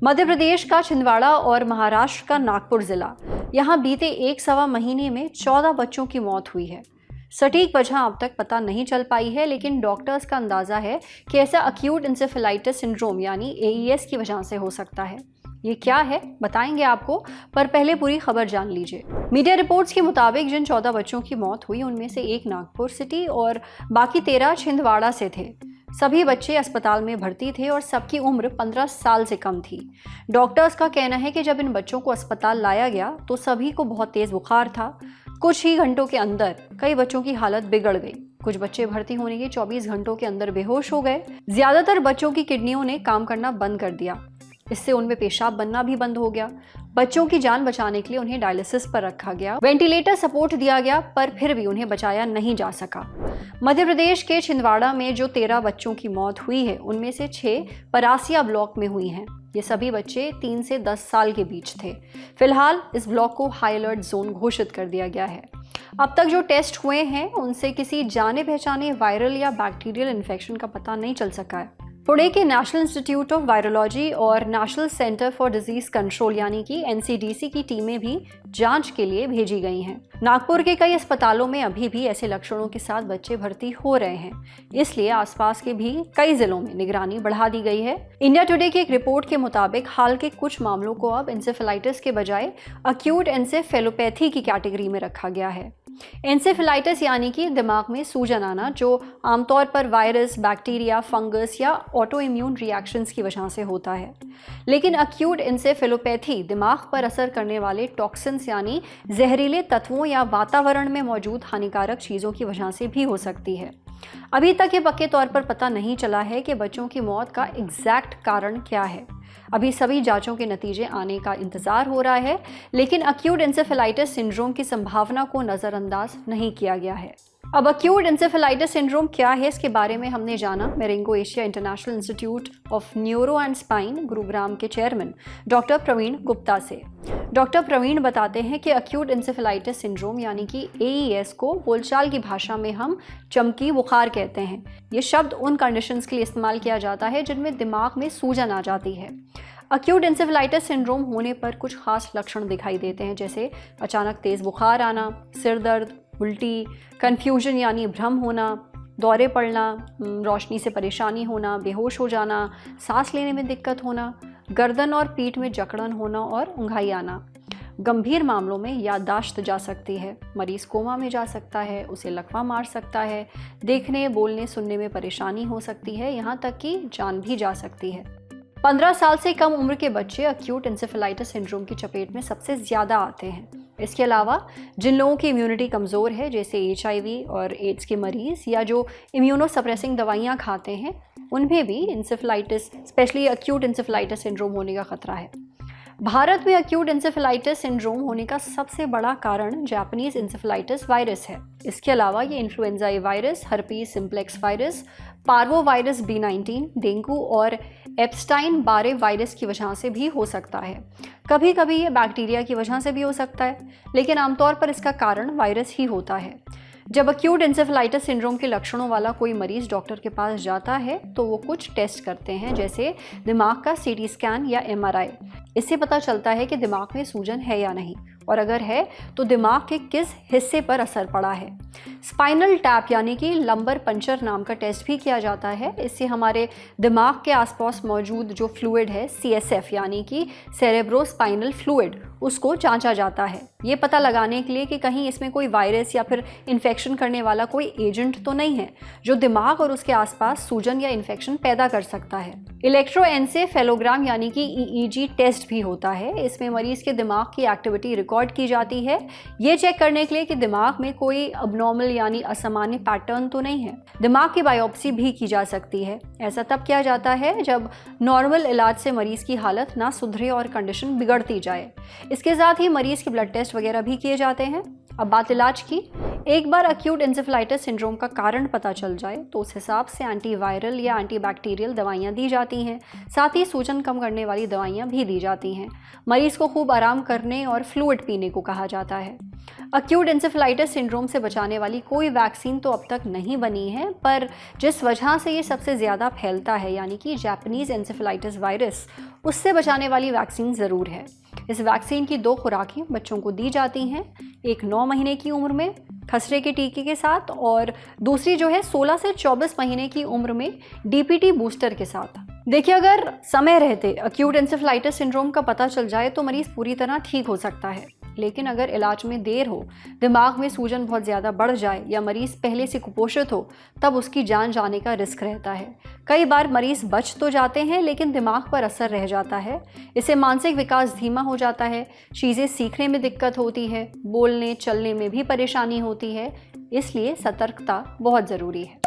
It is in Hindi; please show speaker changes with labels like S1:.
S1: मध्य प्रदेश का छिंदवाड़ा और महाराष्ट्र का नागपुर जिला, यहाँ बीते 1 सवा महीने में 14 बच्चों की मौत हुई है। सटीक वजह अब तक पता नहीं चल पाई है, लेकिन डॉक्टर्स का अंदाजा है कि ऐसा अक्यूट इंसेफेलाइटिस सिंड्रोम यानी AES की वजह से हो सकता है। ये क्या है बताएंगे आपको, पर पहले पूरी खबर जान लीजिए। मीडिया रिपोर्ट्स के मुताबिक जिन 14 बच्चों की मौत हुई उनमें से एक नागपुर सिटी और बाकी 13 छिंदवाड़ा से थे। सभी बच्चे अस्पताल में भर्ती थे और सबकी उम्र 15 साल से कम थी। डॉक्टर्स का कहना है कि जब इन बच्चों को अस्पताल लाया गया तो सभी को बहुत तेज बुखार था। कुछ ही घंटों के अंदर कई बच्चों की हालत बिगड़ गई। कुछ बच्चे भर्ती होने के 24 घंटों के अंदर बेहोश हो गए। ज्यादातर बच्चों की किडनियों ने काम करना बंद कर दिया। इससे उनमें पेशाब बनना भी बंद हो गया। बच्चों की जान बचाने के लिए उन्हें डायलिसिस पर रखा गया, वेंटिलेटर सपोर्ट दिया गया, पर फिर भी उन्हें बचाया नहीं जा सका। मध्य प्रदेश के छिंदवाड़ा में जो 13 बच्चों की मौत हुई है उनमें से 6 परासिया ब्लॉक में हुई हैं। ये सभी बच्चे 3 से 10 साल के बीच थे। फिलहाल इस ब्लॉक को हाई अलर्ट जोन घोषित कर दिया गया है। अब तक जो टेस्ट हुए हैं उनसे किसी जाने पहचाने वायरल या बैक्टीरियल इन्फेक्शन का पता नहीं चल सका है। पुणे के नेशनल इंस्टीट्यूट ऑफ वायरोलॉजी और national centre for disease control यानी कि NCDC की टीमें भी जांच के लिए भेजी गई हैं। नागपुर के कई अस्पतालों में अभी भी ऐसे लक्षणों के साथ बच्चे भर्ती हो रहे हैं, इसलिए आसपास के भी कई जिलों में निगरानी बढ़ा दी गई है। इंडिया टुडे की एक रिपोर्ट के मुताबिक हाल के कुछ मामलों को अब इंसेफेलाइटिस के बजाय अक्यूट एंसेफेलोपैथी की कैटेगरी में रखा गया है। एंसेफेलाइटिस यानी कि दिमाग में सूजन आना, जो आमतौर पर वायरस, बैक्टीरिया, फंगस या ऑटो इम्यून रिएक्शंस की वजह से होता है। लेकिन अक्यूट एंसेफेलोपैथी दिमाग पर असर करने वाले टॉक्सिन्स यानी जहरीले तत्वों या वातावरण में मौजूद हानिकारक चीज़ों की वजह से भी हो सकती है। अभी तक ये पक्के तौर पर पता नहीं चला है कि बच्चों की मौत का एग्जैक्ट कारण क्या है। अभी सभी जांचों के नतीजे आने का इंतजार हो रहा है, लेकिन अक्यूट एंसेफेलाइटिस सिंड्रोम की संभावना को नज़रअंदाज नहीं किया गया है। अब अक्यूट एंसेफेलाइटिस सिंड्रोम क्या है, इसके बारे में हमने जाना Marengo Asia International Institute of Neuro and Spine Gurugram के चेयरमैन डॉक्टर प्रवीण गुप्ता से। डॉक्टर प्रवीण बताते हैं कि अक्यूट एंसेफेलाइटिस सिंड्रोम यानी कि AES को बोलचाल की भाषा में हम चमकी बुखार कहते हैं। ये शब्द उन कंडीशंस के लिए इस्तेमाल किया जाता है जिनमें दिमाग में सूजन आ जाती है। अक्यूट एंसेफेलाइटिस सिंड्रोम होने पर कुछ खास लक्षण दिखाई देते हैं, जैसे अचानक तेज बुखार आना, सिर दर्द, उल्टी, कन्फ्यूजन यानी भ्रम होना, दौरे पड़ना, रोशनी से परेशानी होना, बेहोश हो जाना, सांस लेने में दिक्कत होना, गर्दन और पीठ में जकड़न होना और ऊंघाई आना। गंभीर मामलों में याददाश्त जा सकती है, मरीज कोमा में जा सकता है, उसे लकवा मार सकता है, देखने, बोलने, सुनने में परेशानी हो सकती है, यहाँ तक कि जान भी जा सकती है। 15 साल से कम उम्र के बच्चे अक्यूट एंसेफेलाइटिस सिंड्रोम की चपेट में सबसे ज़्यादा आते हैं। इसके अलावा जिन लोगों की इम्यूनिटी कमज़ोर है, जैसे HIV और एड्स के मरीज़ या जो इम्यूनोसप्रेसिंग दवाइयाँ खाते हैं, उनमें भी encephalitis, specially acute encephalitis syndrome होने का खतरा है। भारत में अक्यूट इंसेफेलाइटिस सिंड्रोम होने का सबसे बड़ा कारण जापानीज इंसेफेलाइटिस वायरस है। इसके अलावा ये इन्फ्लुएंजा ए virus, herpes simplex virus, parvovirus B19, dengue और एप्स्टाइन बारे वायरस की वजह से भी हो सकता है। कभी कभी ये बैक्टीरिया की वजह से भी हो सकता है, लेकिन आमतौर पर इसका कारण वायरस ही होता है। जब अक्यूट एंसेफेलाइटिस सिंड्रोम के लक्षणों वाला कोई मरीज डॉक्टर के पास जाता है तो वो कुछ टेस्ट करते हैं, जैसे दिमाग का CT स्कैन या MRI। इससे पता चलता है कि दिमाग में सूजन है या नहीं, और अगर है तो दिमाग के किस हिस्से पर असर पड़ा है। स्पाइनल टैप यानी कि लंबर पंचर नाम का टेस्ट भी किया जाता है। इससे हमारे दिमाग के आसपास मौजूद जो फ्लूइड है, CSF यानी कि सेरेब्रोस्पाइनल फ्लूइड, उसको जांचा जाता है, ये पता लगाने के लिए कि कहीं इसमें कोई वायरस या फिर इन्फेक्शन करने वाला कोई एजेंट तो नहीं है जो दिमाग और उसके आसपास सूजन या इन्फेक्शन पैदा कर सकता है। इलेक्ट्रोएन्सेफेलोग्राम यानी कि EEG टेस्ट भी होता है। इसमें मरीज के दिमाग की एक्टिविटी रिकॉर्ड की जाती है, ये चेक करने के लिए कि दिमाग में कोई अबनॉर्मल यानी असामान्य पैटर्न तो नहीं है। दिमाग की बायोप्सी भी की जा सकती है। ऐसा तब किया जाता है जब नॉर्मल इलाज से मरीज की हालत ना सुधरे और कंडीशन बिगड़ती जाए। इसके साथ ही मरीज के ब्लड टेस्ट वगैरह भी किए जाते हैं। अब बात इलाज की। एक बार अक्यूट एंसेफेलाइटिस सिंड्रोम का कारण पता चल जाए तो उस हिसाब से एंटीवायरल या एंटीबैक्टीरियल दवाइयाँ दी जाती हैं। साथ ही सूजन कम करने वाली दवाइयाँ भी दी जाती हैं। मरीज को खूब आराम करने और फ्लूइड पीने को कहा जाता है। एक्यूट एंसेफेलाइटिस सिंड्रोम से बचाने वाली कोई वैक्सीन तो अब तक नहीं बनी है, पर जिस वजह से ये सबसे ज़्यादा फैलता है यानी कि जापानीज़ एंसेफेलाइटिस वायरस, उससे बचाने वाली वैक्सीन ज़रूर है। इस वैक्सीन की 2 खुराकें बच्चों को दी जाती हैं, एक 9 महीने की उम्र में खसरे के टीके के साथ और दूसरी जो है 16 से 24 महीने की उम्र में डीपीटी बूस्टर के साथ। देखिए, अगर समय रहते एक्यूट एंसेफेलाइटिस सिंड्रोम का पता चल जाए तो मरीज़ पूरी तरह ठीक हो सकता है, लेकिन अगर इलाज में देर हो, दिमाग में सूजन बहुत ज़्यादा बढ़ जाए या मरीज़ पहले से कुपोषित हो, तब उसकी जान जाने का रिस्क रहता है। कई बार मरीज़ बच तो जाते हैं लेकिन दिमाग पर असर रह जाता है। इससे मानसिक विकास धीमा हो जाता है, चीज़ें सीखने में दिक्कत होती है, बोलने चलने में भी परेशानी होती है। इसलिए सतर्कता बहुत ज़रूरी है।